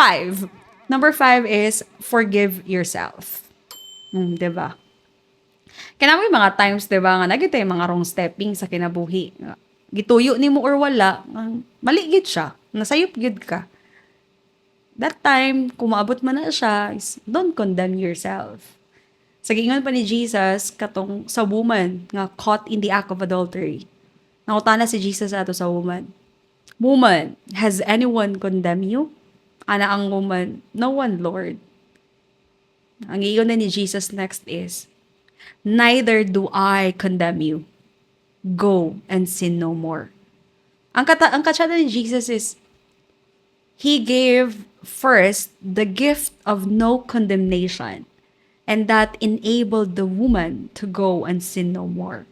5. Number 5 is forgive yourself. Diba? Kaya naman mga times, diba, nga nagitay mga wrong stepping sa kinabuhi. Gituyo ni mo or wala, mali gid siya. Nasayop gid ka. That time, kung maabot man na siya, is don't condemn yourself. Sa giingon pa ni Jesus, katong sa woman nga caught in the act of adultery. Nakutana si Jesus ato sa woman. Woman, has anyone condemned you? Ana ang woman, no one, Lord. Ang iyon na ni Jesus next is, neither do I condemn you. Go and sin no more. Ang katsada ni Jesus is, He gave first the gift of no condemnation, and that enabled the woman to go and sin no more.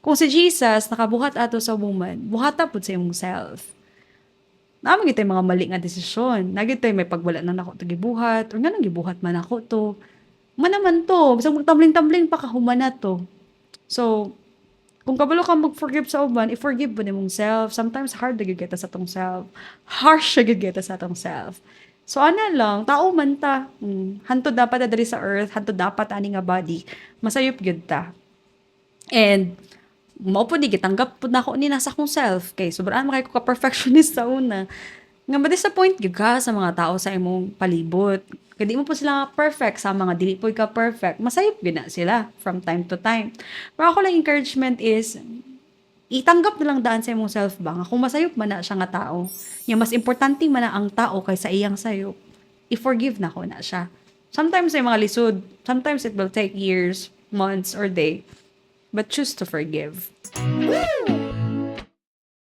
Kung si Jesus nakabuhat ato sa woman, buhata pud sa imong self. Naman gitay mga mali nga desisyon. Nagitay may pagwala na nako to gibuhat, or nga nang gibuhat man ako to. Manaman to, bisag magtambling-tambling pa kahuman na to. So, kung kabalo ka mag-forgive sa uban, i-forgive mo nimong self. Sometimes hard na gigeta sa tong self. Harsh na gigeta sa tong self. So, ana lang, tao man ta. Hantod dapat na diri sa earth, hantod dapat ani nga body. Masayop gyud ta. And, mao po di gitanggap po na ako ni nasa akong self. Kay, sobrang makay ko ka-perfectionist sa una. Nga ma-disappoint gyud ka sa mga tao sa imong palibot. Kaya di mo po sila perfect sa mga dili po ka perfect. Masayop gyud na sila from time to time. Pero ako lang encouragement is, itanggap na lang daan sa imong self ba nga kung masayop man na siya nga tao, yung mas importante man na ang tao kaysa iyang sayop, i-forgive na ko na siya. Sometimes ay mga lisod, sometimes it will take years, months, or day, but choose to forgive.